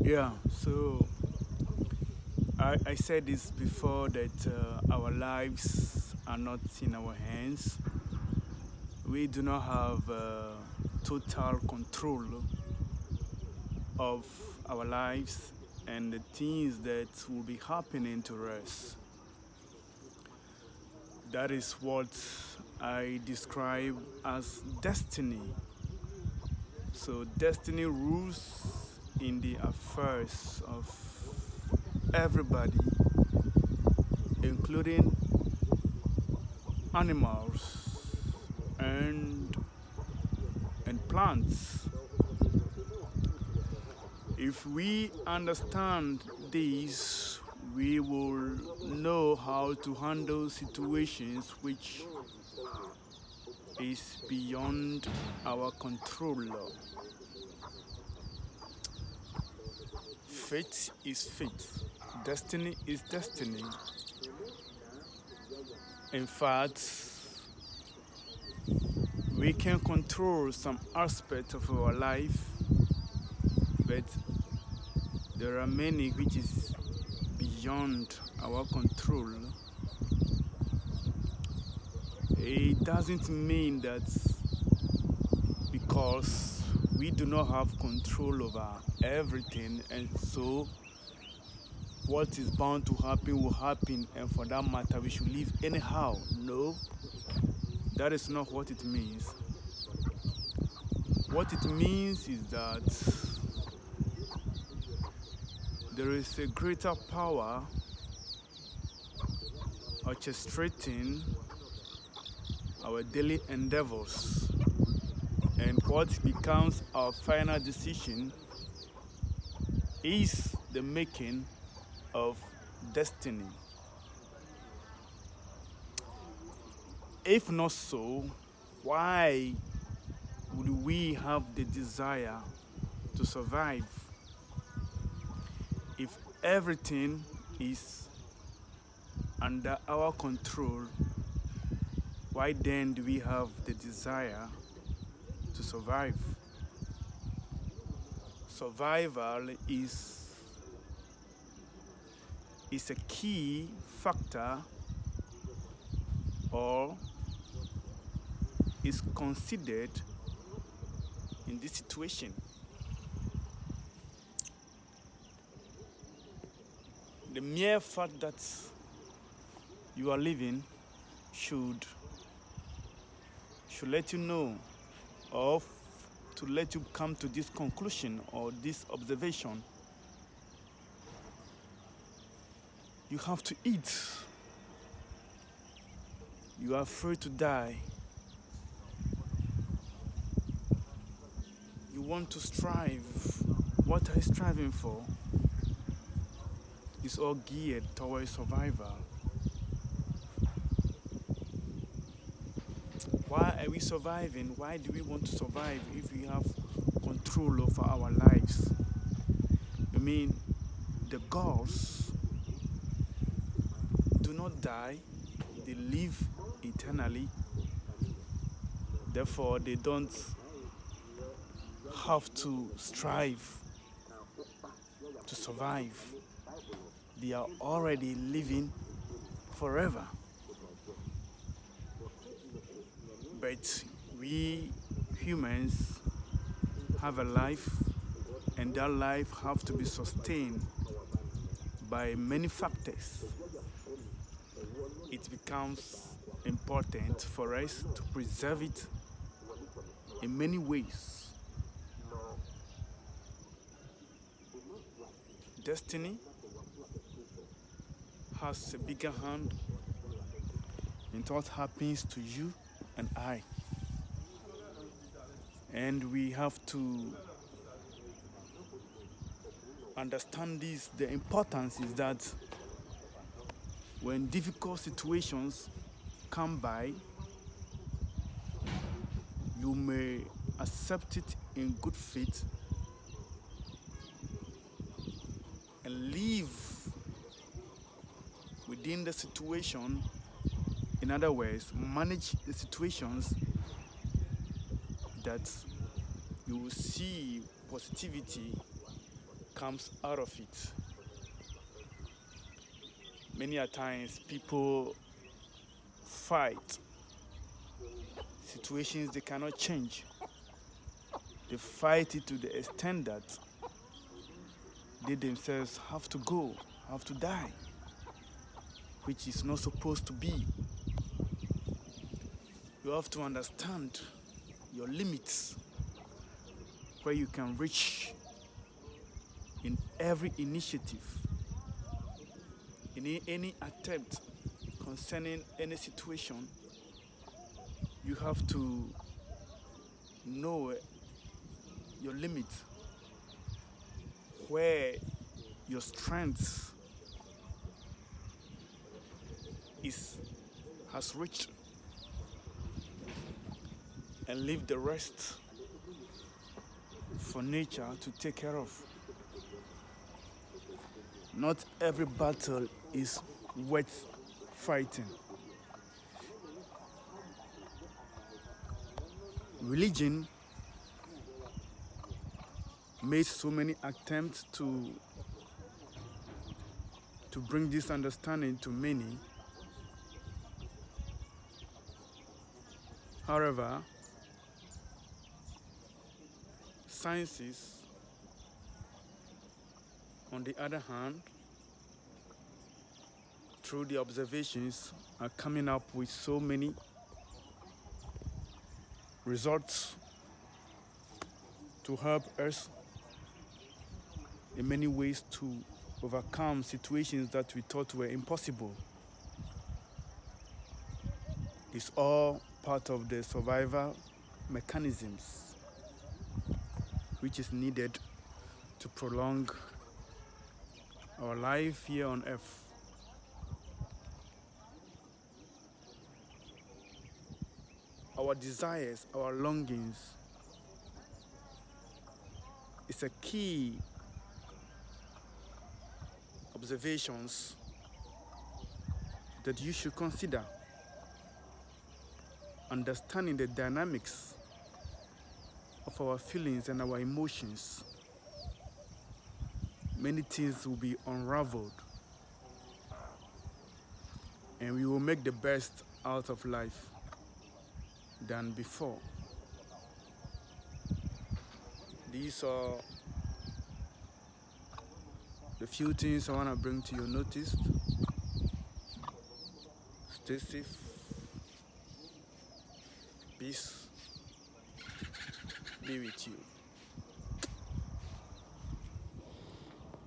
Yeah, so I said this before that our lives are not in our hands. We do not have total control of our lives and the things that will be happening to us. That is what I describe as destiny. So, destiny rules in the affairs of everybody, including animals and plants. If we understand this, we will know how to handle situations which is beyond our control. Fate is fate. Destiny is destiny. In fact, we can control some aspect of our life, but there are many which is beyond our control. It doesn't mean that because we do not have control over everything, and so what is bound to happen will happen, and for that matter, we should live anyhow. No, that is not what it means. What it means is that there is a greater power orchestrating our daily endeavors, and what becomes our final decision is the making of destiny. If not so, why would we have the desire to survive? If everything is under our control, why then do we have the desire to survive? Survival is a key factor, or is considered in this situation. The mere fact that you are living should let you know, or to let you come to this conclusion or this observation. You have to eat. You are afraid to die. You want to strive. What are you striving for? It's all geared towards survival. Why are we surviving? Why do we want to survive if we have control over our lives? I mean, the gods do not die, they live eternally. Therefore, they don't have to strive to survive. They are already living forever. But we humans have a life, and that life have to be sustained by many factors. It becomes important for us to preserve it in many ways. Destiny has a bigger hand in what happens to you and I. And we have to understand this. The importance is that when difficult situations come by, you may accept it in good faith and live within the situation. In other words, manage the situations that you will see positivity comes out of it. Many a times people fight situations they cannot change. They fight it to the extent that they themselves have to go, have to die, which is not supposed to be. You have to understand your limits, where you can reach in every initiative, in any attempt concerning any situation. You have to know your limits, where your strength has reached, and leave the rest for nature to take care of. Not every battle is worth fighting. Religion made so many attempts to bring this understanding to many. However, sciences, on the other hand, through the observations, are coming up with so many results to help us in many ways to overcome situations that we thought were impossible. It's all part of the survival mechanisms which is needed to prolong our life here on earth. Our desires, our longings is a key observations that you should consider. Understanding the dynamics of our feelings and our emotions, many things will be unraveled, and we will make the best out of life than before. These are the few things I want to bring to your notice. Stay safe. Peace be with you.